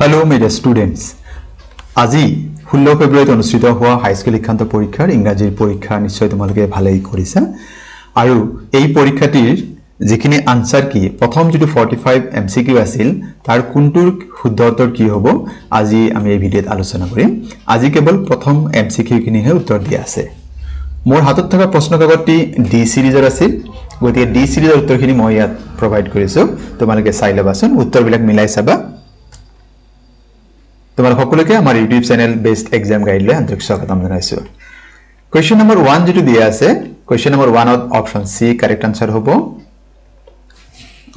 Hello, my dear students. আজি 16 ফেব্ৰুৱাৰীত অনুষ্ঠিত হোৱা হাইস্কুল শিক্ষান্ত পৰীক্ষাৰ ইংৰাজীৰ পৰীক্ষা নিশ্চয় তোমালোকে ভালেই কৰিছা আৰু এই পৰীক্ষাটিৰ যিখিনি আনসাৰ কি প্ৰথম যেটো 45 এমসিকিউ আছিল তাৰ কোনটোৰ শুদ্ধ উত্তৰ কি হ'ব আজি আমি এই ভিডিঅ'ত আলোচনা কৰিম আজি কেৱল প্ৰথম এমসিকিউ খিনিহে উত্তৰ দিয়া আছে মোৰ হাতত থকা প্ৰশ্ন কাকতটি ডি সিৰিজৰ আছিল গতিকে ডি সিৰিজৰ উত্তৰখিনি মই ইয়াত প্ৰভাইড কৰিছো তোমালোকে চাই লবাচোন উত্তৰবিলাক মিলাই চাবা তোমালোক সকলোকে আমাৰ ইউটিউব চেনেল বেস্ট এক্সাম গাইডলৈ আন্তৰিক স্বাগতম জনাইছো কোৱেশ্চন নম্বৰ 1 যেটো দিয়া আছে কোৱেশ্চন নম্বৰ 1 ত অপচন সি কাৰেক্ট আনসাৰ হ'ব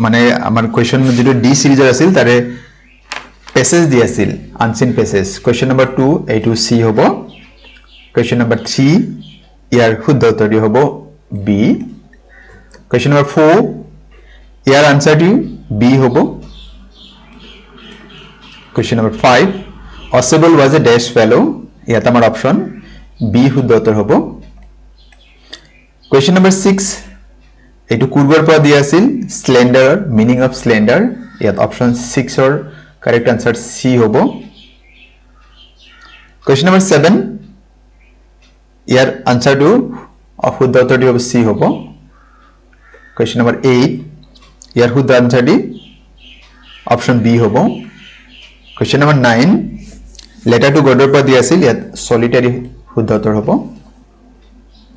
মানে আমাৰ কোৱেশ্চন যেটো ডি সিৰিজৰ আছিল তাৰে পেছেজ দি আছিল আনসিন পেছেজ কোৱেশ্চন নম্বৰ 2 এইটো সি হ'ব কোৱেশ্চন নম্বৰ 3 ইয়াৰ শুদ্ধ উত্তৰ হ'ব বি কোৱেশ্চন নম্বৰ 4 ইয়াৰ আনসাৰটি বি হ'ব question number 5 Osable was a dash fellow. ইয়াত আমাৰ অপচন বি শুদ্ধ উত্তৰ হ'ব কোৱেশ্চন নম্বৰ 6 এটো কুৰবৰ পৰা দিয়া আছিল স্লেন্ডাৰ মিনিং অফ স্লেন্ডাৰ ইয়াত অপচন 6 ৰ কাৰেক্ট আনসাৰ সি হ'ব কোৱেশ্চন নম্বৰ 7 ইয়াৰ আনসাৰটো শুদ্ধ উত্তৰটো হ'ব সি হ'ব কোৱেশ্চন নম্বৰ 8 ইয়াৰ শুদ্ধ আনসাৰটি অপচন বি হ'ব question number 9 Letter to God पर दिया আছিল ইয়াত solitary শুদ্ধ উত্তৰ হ'ব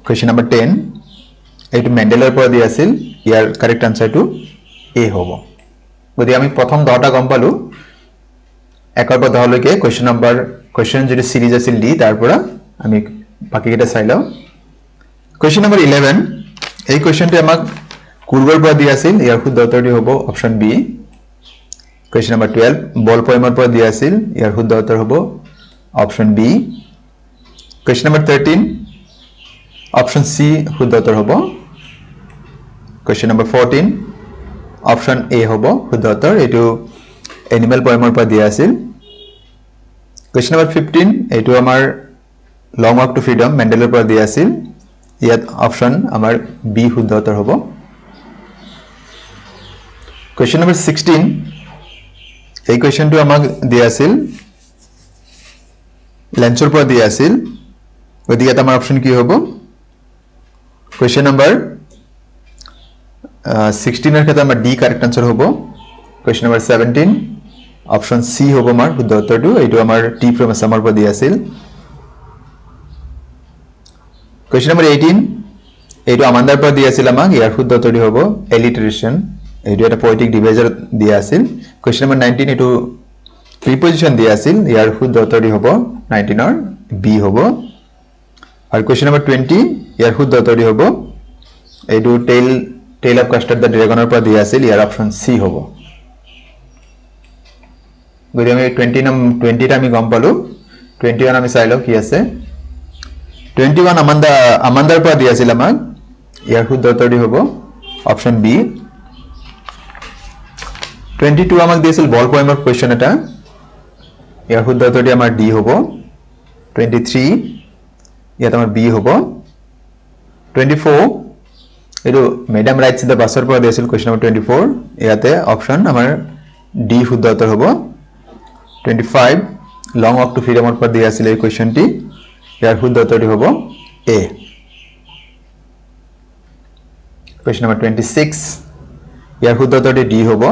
কোৱেশ্চন নম্বৰ 10 এইটো মেন্ডেলৰ পৰা দিয়া আছিল ইয়াৰ কাৰেক্ট আনসাৰটো এ হ'ব গতি আমি প্ৰথম 10টা গম পালো একৰ পৰা 10 লৈকে কোৱেশ্চন যেটো সিৰিজ আছিল ডি তাৰ পৰা আমি বাকি কেইটা চাই লও কোৱেশ্চন নম্বৰ 11 এই কোৱেশ্চনটো আমাক কুৰবৰ পৰা দিয়া আছিল ইয়াৰ শুদ্ধ উত্তৰটো হ'ব option B Question number 12 ball poemer पर दिया আছিল ইয়ার শুদ্ধ উত্তর হবে option B Question number 13 option C শুদ্ধ উত্তর হবে Question number 14 অপশন এ হবে শুদ্ধ উত্তর এটো এনিমেল পোয়েমৰ পৰা দিয়া আছিল Question number 15 এটো আমাৰ লং ৱাক টু ফ্ৰিডম মেন্ডেলৰ পৰা দিয়া আছিল ইয়াত অপশন আমাৰ বি শুদ্ধ উত্তৰ হবে Question number 16 এই কোৱেশ্চনটো আমাক দিয়া আছিল লেন্সৰ পৰা দিয়া আছিল গতিকে আমাৰ অপচন কি হ'ব কোৱেশ্চন নম্বৰ 16 এৰ ক্ষেত্ৰে আমাৰ ডি কাৰেক্ট আনসাৰ হ'ব কোৱেশ্চন নম্বৰ 17 অপচন সি হ'ব আমাৰ শুদ্ধ উত্তৰটো এইটো আমাৰ টি ফ্ৰম আসামৰ পৰা দিয়া আছিল কোৱেশ্চন নম্বৰ 18 এইটো আমান্দাৰ পৰা দিয়া আছিল আমাক ইয়াৰ শুদ্ধ উত্তৰটো হ'ব এলিটাৰেশন এইটো এটা পোয়েটিক ডিভাইজাৰ দিয়া আছিল কোৱেশ্চন নম্বৰ 19 এটো প্ৰিপজিশন দিয়া আছিল ইয়াৰ শুদ্ধ উত্তৰটো হ'ব 19 ৰ বি হ'ব আৰু কোৱেশ্চন নম্বৰ 20 ইয়াৰ শুদ্ধ উত্তৰটো হ'ব এইটো টেইল অফ কাষ্টাৰ্ড দা ড্ৰাগনৰ পৰা দিয়া আছিল ইয়াৰ অপচন সি হ'ব গৰি আমি 20 টা আমি গম পালো 21 আমি চাই লও কি আছে 21 আমান্দাৰ পৰা দিয়া আছিল আমাক ইয়াৰ শুদ্ধ উত্তৰটো হ'ব অপচন বি 22 আমাক দিছিল বল পোয়েমৰ কোৱেশ্চন এটা ইয়াৰ শুদ্ধ উত্তৰটি আমাৰ ডি হ'ব 23 ইয়াত আমাৰ বি হ'ব 24 এটো ম্যাডাম ৰাইটস দা বাসৰ পৰা দিছিল কোৱেশ্চন নম্বৰ 24 ইয়াতে অপচন আমাৰ ডি শুদ্ধ উত্তৰ হ'ব 25 লং ৱাক টু ফ্ৰিডমৰ পৰা দিয়া আছিল এই কোৱেশ্চনটি ইয়াৰ শুদ্ধ উত্তৰটি হ'ব এ কোৱেশ্চন নম্বৰ 26 ইয়াৰ শুদ্ধ উত্তৰটি ডি হ'ব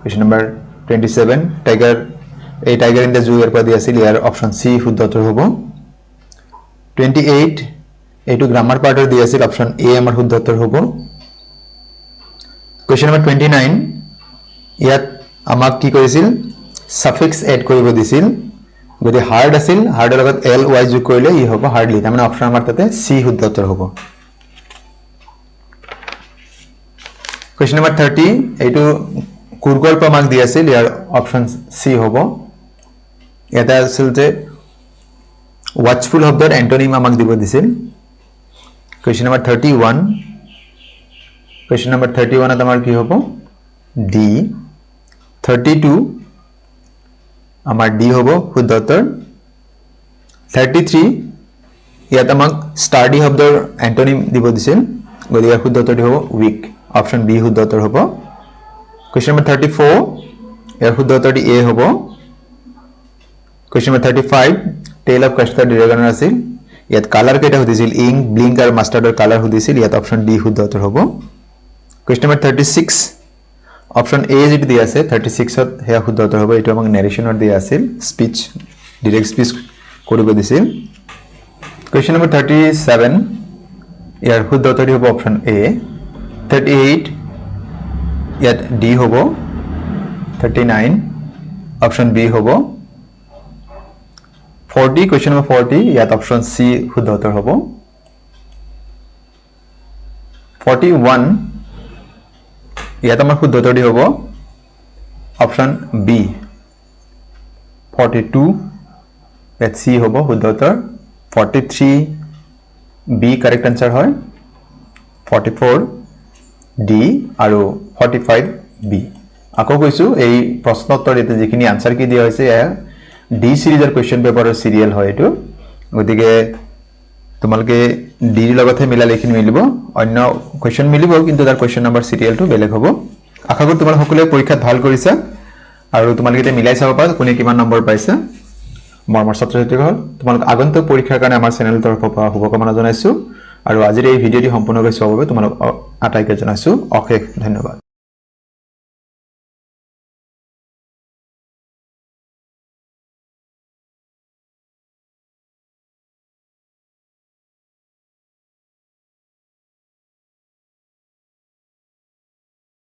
Question number 27 tiger in the zoo এর দিয়া আছিল ইয়াৰ অপচন সি শুদ্ধ উত্তৰ হ'ব 28 এইটো গ্ৰামাৰ পাৰ্টৰ দিয়া আছিল অপচন এ আমাৰ শুদ্ধ উত্তৰ হ'ব Question number 29 ইয়াত আমাক কি কৰিছিল সাফিক্স এড কৰিব দিছিল গতি হাৰ্ড আছিল হাৰ্ডৰ লগত এল ওয়াই যোগ কৰিলে ই হ'ব হাৰ্ডলি তাৰমানে অপচন আমাৰ তাতে সি শুদ্ধ উত্তৰ হ'ব Question number 30 এইটো কুৰগল পৰা আমাক দিয়া আছিল ইয়াৰ অপচন সি হ'ব এটা আছিল যে ওয়াচফুল শব্দৰ এন্টোনিম আমাক দিব দিছিল কোৱেশ্চন নম্বৰ 31 কোৱেশ্চন নম্বৰ 31 ত আমাৰ কি হ'ব ডি 32 আমাৰ ডি হ'ব শুদ্ধ উত্তৰ 33 ইয়াত আমাক স্টাডি শব্দৰ এন্টোনিম দিব দিছিল গতিকে শুদ্ধ উত্তৰটো হ'ব উইক অপচন বি শুদ্ধ উত্তৰ হ'ব Question number 34 ইয়াৰ শুদ্ধ উত্তৰটি এ হ'ব question number 35 টেল অফ কাষ্টাৰ ডিৰেগনৰ আছিল ইয়াত কালাৰ কেইটা সুধিছিল ইংক ব্লিংক আৰু মাষ্টাৰ্ডৰ কালাৰ সুধিছিল ইয়াত অপচন ডি শুদ্ধ উত্তৰ হ'ব question number 36 অপচন এ যেটো দিয়া আছে 36ত হেয়া শুদ্ধ উত্তৰ হ'ব এটো আমাক নেৰেশনৰ দিয়া আছিল স্পিচ ডাইৰেক্ট স্পিচ কৰিব দিছিল question number 37 ইয়াৰ শুদ্ধ উত্তৰটি হ'ব অপচন এ 38 ইয়াত ডি হ'ব 39 অপচন বি হ'ব 40 question number 40 ইয়াত অপচন সি শুদ্ধ উত্তৰ হ'ব 41 ইয়াত আমাৰ শুদ্ধ উত্তৰটি হ'ব অপচন বি 42 ইয়াত সি হ'ব শুদ্ধ উত্তৰ 43 বি কাৰেক্ট আনসাৰ হয় 44 ডি আৰু 45 বি আকৌ কৈছো এই প্ৰশ্ন উত্তৰ এতে যিখিনি আনসাৰ কি দিয়া হৈছে ডি সিৰিজৰ কোৱেশ্চন পেপাৰৰ সিৰিয়াল হয় এটো গতিকে তোমালকে ডি লগতে মিলা লিখিন মিলিব অন্য কোৱেশ্চন মিলিব কিন্তু তাৰ কোৱেশ্চন নম্বৰ সিৰিয়ালটো বেলেগ হ'ব আশা কৰো তোমাল সকলোৱে পৰীক্ষাত ভাল কৰিছা আৰু তোমালকে মিলাই চাব পাৰা কোনে কিমান নম্বৰ পাইছা মৰমৰ ছাত্ৰ-ছাত্ৰীসকল তোমালোক আগন্তুক পৰীক্ষাৰ কাৰণে আমাৰ চেনেল তৰফৰ পৰা শুভকামনা জনাইছো আৰু আজিৰ এই ভিডিঅ'টি সম্পূৰ্ণকৈ চোৱাৰ বাবে তোমালোক আটাইকে জনাইছো অশেষ ধন্যবাদ